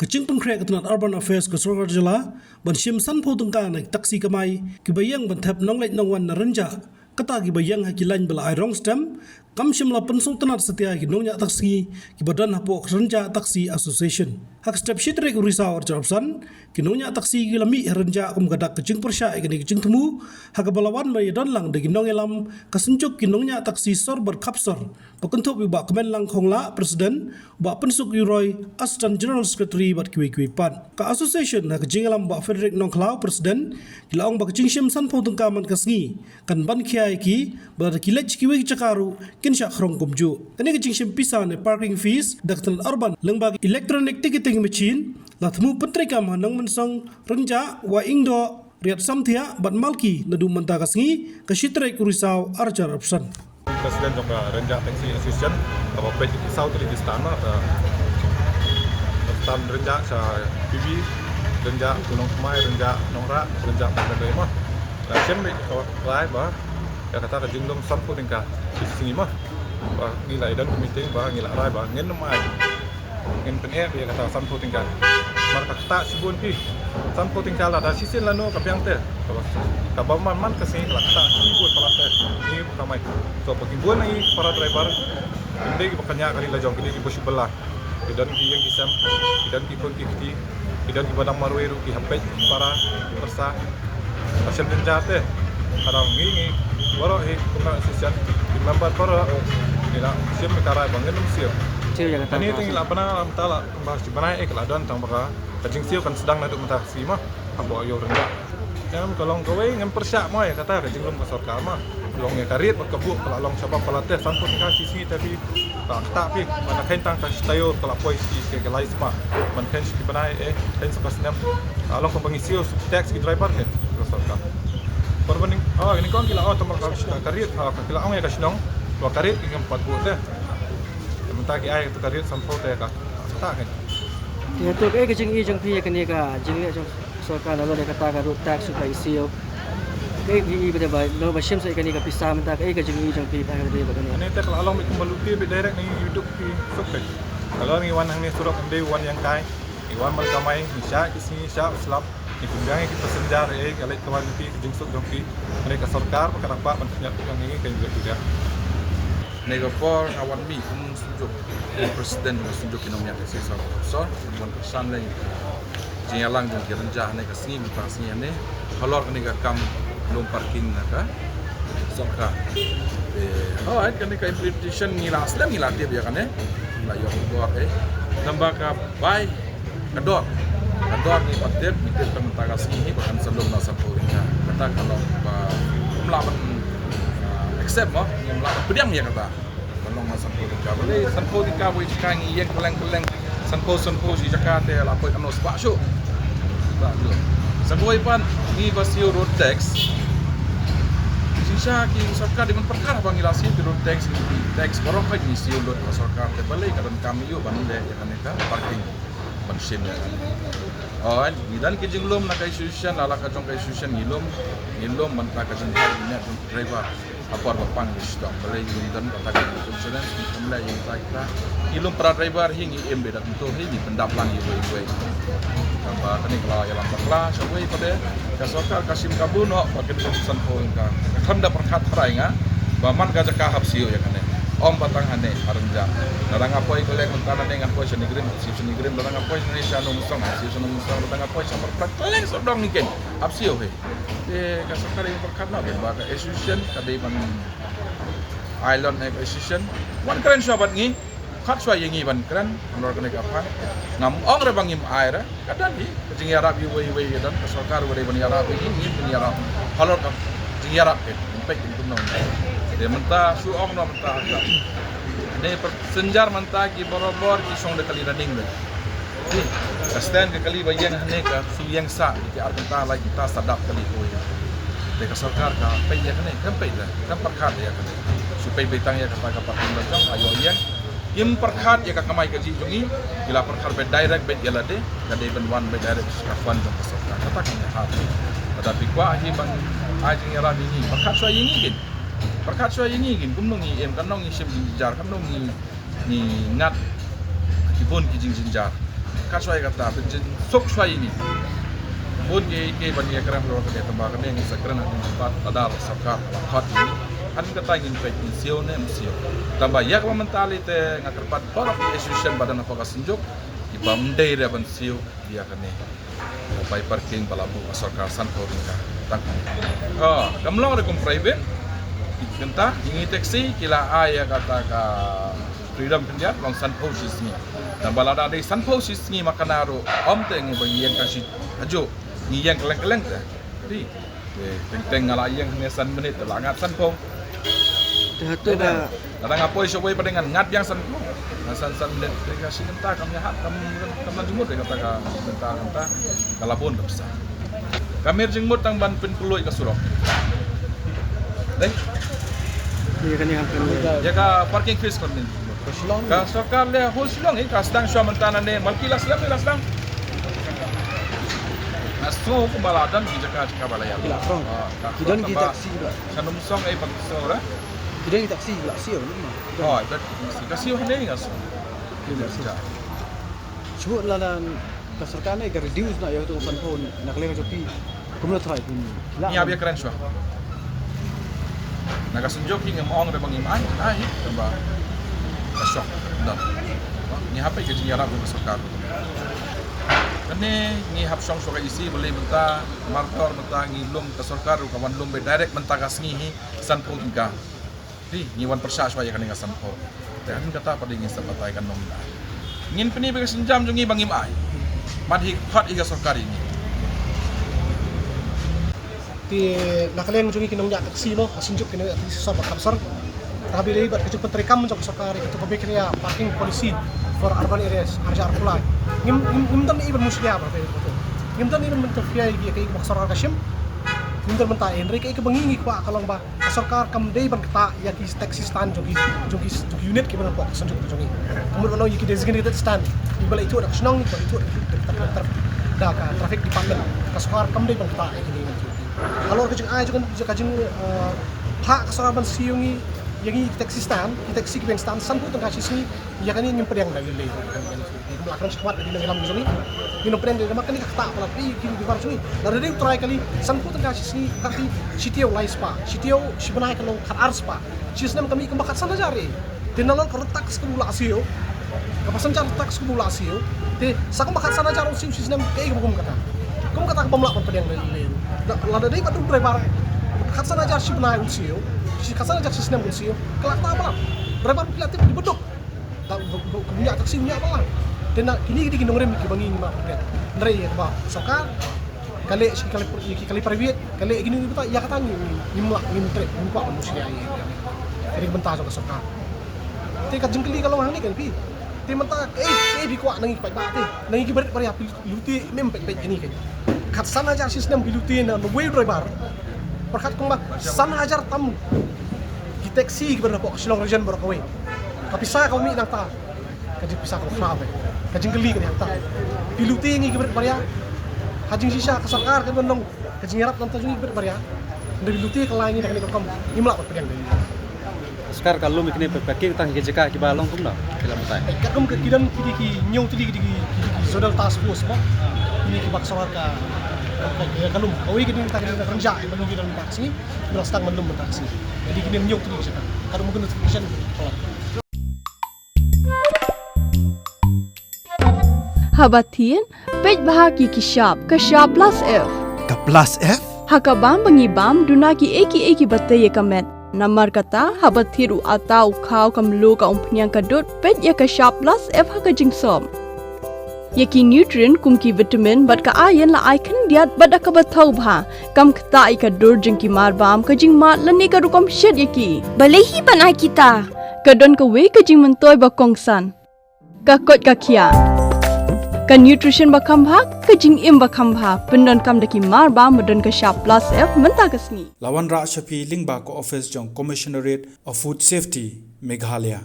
Kacing pengkrek ketenat Urban Affairs ke Sorokar Jela, ban sim san po tengka naik taksi kamai, kibayang ban thap nong lek nongwan narenja, kata kibayang hakilan bela airong stem, kam sim la pensung tenat setia ki nongnya taksi, kibadan hapo renja taksi association. Hak step shitrek urisau arjapsan, ki nongnya taksi kilami renja kum gadak kacing persya ikani kacing temu, hak balawan mai don lang de nong elam kasenjuk ki nongnya taksi sor berkapsor, pakentuk bibak kemen lang khongla presiden, ba pensuk Yuroy Assistant General Secretary bat kiwi pan. Ka association na kacing elam ba Frederick Nongklau presiden, kilaong ba kacing sim san po tengka man kasngi, kan ban kiai ki, ba kilech kiwi cakaru, kin syak krong kumju. Kani kacing sim pisan parking fees, daktan urban, lengbag electronic ticketing machine, latmu pentrika manang mensong renja wa ingdo riat samtia bat malki nadu menta kasngi, kashitrek urisau arjar opsan. Presiden juga renja taxi association apa baik di South di istana stan renja sa PV renja Gunung Kemai renja Nongrak renja Pandai mah lain baik lain bah ya kata jinglom sampu tingkah di sini mah bah nilai dan meeting bah nilai rai bah ngin mai ngin pen ya kata sampu tingkah marka kata sibun pi sampu tingkah lah dah sisin lanu kapiang teh kalau man kesini lah kata sibun para teh ini pertama so pagimbuan ni para driver hindi bakanya kali lajong kini ibu sebelah dan yang kisam dan kipun kiti dan ibadang marweru ki hampet para persa hasil penjate kadang ngini baru kuna sesian di member para ila sim kara bangen siap ini tinggal apa nama tala bahas di mana keladon tang baka kajing siu kan sedang naduk mentah sima abo ayo rendah jam kalau gawe ngem persyak mah ya kata kajing lom kasor kama long ya karit berkebuk kalau long sabab pelatih sampun kasih sini tapi tak pi mana kentang kasih tayo kalau poisi ke lais pak man kan si banai kan sepas nem kalau kau pengisi tax ki driver kan kasor kama perbanding ini kon kila tempat karit kila ong ya kasih dong dua karit ngem 4 buat deh mentah ki ai tu karit sampun teh tak kan ya tu kajing i jang pi kan ni ka jing ni jang sorkar lalu dia kata road tax suka isiu kai bi beda ba no ba shim sai kan ni ka pisah mentah kai kajing i jang pi pa dia ba kan ini teh kalau along ikum baluti be direct ni hidup ki sokek kalau ni wan hang ni surok ande wan yang kai iwan mal kamai nisha kisni sha slap ni kunjang ki pasenjar kalai kawan ki jing sok dong ki mereka sorkar pakar pak mentnya tukang ini kan juga Negapor awan mi kum sunjuk presiden sunjuk kinomnya ke so bukan pesan lain jingalang jong kirenjah ne kasni mutasi ne halor ne kam lom parking naka sorka alright kan ka implementation ngila aslam ngila dia biar kan la yo doa nambah ka bai kador ni patet mikir pemerintah kasni bahkan sebelum nasa polnya kata kalau melawan accept mah yang melakukan pedang ya kata kalau masa politika boleh sanpolitika boleh sekarang yang keleng sanpo si Jakarta lah apa anos bakso tak dulu sebuah pan ni basio road tax sisa ki sarkar dengan perkara pangilasi road tax korang kan ni sio road sarkar te balik kadang kami yo banu deh ya kan parking pensin ya oh ni dan kijinglom nak institution ala kajong institution ngilom mentah kajong ni driver apa bapang istong balai dan katakan insurans mulai yang kita ilum para driver hingi embe dak tu hingi pendap lang iwe tambah tani kalau yang lambat sampai pada kasokal kasim kabun hok pakai urusan poin kan khanda perkat rainga baman gajak kahap siu ya kan om batang hane aranja darang apoi kolek mentana dengan poi senigrim darang apoi Indonesia no musong darang apoi samar kolek sodong niken apsio he kasokal yang perkat na ben baga association kadai ban island association wan keren sahabat ngi khat swa yengi ban keren menor kene kapan ngam ong re bangim air kadan di jing yarap iwe dan kasokal wari ban yarap ini ban yarap halor ka jing yarap impek itu non de mentah su ong no mentah ne senjar mentah ki borobor ki song de kali running le ni kasten ke kali bayan hane ka su yang sa ki arbenta la kita sadap kali ko de ka sarkar ka pe ya kane kan pe la kan perkat ya kane supaya betang ya kata ka pakin bajang ayo yang im perkat ya ka kamai ka ji jungi gila perkat be direct be yala de ka de ben one be direct ka fund ka sarkar katakan ya ha tetapi kwa hi bang ajing era ini perkat so ini gin perkat so ini gin kum nongi em kan nongi sim jinjar kan nongi ni ngat kibun ki jinjar kasway kata benjin sok sway ini mun ke bani akram ro ke tamba ke ngi sakran an tempat adal sarkar khat ini an kata ingin pe sio ne sio tamba yak wa mentali te ngaterpat balap institution badan apa kasunjuk ibam dei re ban sio dia kene by parking balabu sarkar san ringka tak kamlong re kum private kenta ingi taxi kila aya kata ka freedom pendiat long san posis ni dan balada de san posis ni makanaro om te ngi bagian kasih ajo ni yang keleng-keleng teh di teng ngala yang ne san menit langat san pong Hatu ba kadang apa iso boy padengan ngat yang san pong san menit kasih kenta kami hat kam jumut kata ka kenta kalapun besar kami jengmut tang ban pen peluy ka surok deh iya kan yang ya ka parking fees kon ni ka sokar le hol silong ka stang swa mentana ne malkilas lam aso ko baladan di jaka jaka balaya Song. Kidon ki taksi juga. kanum song ai pag sora Kidon ki taksi juga sio ni mah. oh itu kasih hane ni aso Sebut lalan kasarkan ai gar reduce na yo tu san phone nak leng jopi. Kumlo try pun. ni abia keren swa nagasunjok king mo ong re bang imay ai tamba kasok dan ni hape ke jinyara ko sokar kene ngi hap song soka isi boleh benta martor benta ngi lum ka sarkar ka wan lum be direct benta ka sngi san po tingka di ngi wan persas wa ya kan san po dan kata pada ngi sabatai kan nom ngin peni be senjam jungi bang imai madhi khat iga sarkar ini ti nakalen jungi kinong nya taksi no asinjuk kinong at least sa bakapsar tabi lay bat kaju petrekam jok sakari itu pabekria parking policy for urban areas arja arpulai ngim dan iban muslia ba ngim dan iban mentafia gi kay baksar kashim ngim dan menta enre kay kebangingi kwa kalong ba sarkar kam day ban kata ya ki taxi stand jogi unit ki ban pok sanjuk jogi kemudian no yiki designated stand ibal itu ada senang ni itu da ka traffic department kasar kam day ban kata ini kalau kajing ay juga kajing hak kasaraban siungi yang ini taxi stand ki stand san pun tengah sisi ya kan ini pedang dari lele itu belakang sekuat di dalam zoni ini pedang dari makan ini kata pula pi kini di baru dari dia try kali san pun tengah sisi kaki sitio lai spa sitio sebenarnya kalau kat ars spa sistem kami kembakat sana jari tinalon kalau tax kedua asio kapasan jar tax kedua asio te sakam bakat sana jari sistem kayak hukum kata kamu kata pemlak pedang dari lele lada dari padu driver kat sana jar sebenarnya asio si kasana jak sistem unsio kelak ta apa berapa pilatif dibedok tak punya taksi punya apa lah dan kini gini rem ki bangi ma kan ndre ba saka kali kali private kali gini kita ya kata ni mulak ni trek buka manusia ya jadi bentar sama saka te ka jengkeli kalau hang ni kan pi te menta bi kuat nangi pai ba te nangi ki berit pare api luti mem pai ini kan kat sana jak sistem biluti na way driver perkat kong ba sana ajar tam di taxi kepada pok silong region berkawe tapi saya kau mi nang ta kaji pisah kau frabe kaji geli kan ta piluti ngi keber barya kaji sisa ke sarkar kan bendong kaji ngarap nang tajungi keber barya dari piluti ke lain ni kan kam imlak pedang dari Sekarang kalau mikne parking tang ke jeka ki balong kum na kila mutai. Kakum ke kidan ki nyau tadi ki zonal task force mo ini ki baksawar ka kalau kau ingin kita kena kerja, belum kita taksi, beras tang belum taksi. Jadi kini nyok tu kita. Kalau mungkin notification pelan. Habatin, pej bahagi ki shop plus F. Ka plus F? Hakabam bangibam dunaki eki batte ye kamet. Namar kata habathiru atau khau kamlu ka umpnyang kadut pej ya ka shop plus F haka jingsom. Yaki nutrient kumki vitamin bat ka iron la icon diat bat ka bathau bha kam khta ai ka dur jing ki mar bam ka jing mat lani ka rukom shed yaki balehi banai kita ka don ka we ka jing mentoy ba kongsan ka kot ka khia ka nutrition ba kham bha ka jing im ba kham bha pendon kam daki mar bam modon ka sharp plus F menta ka sngi Lawan Ra Shafi Lingba ko office jong Commissionerate of Food Safety Meghalaya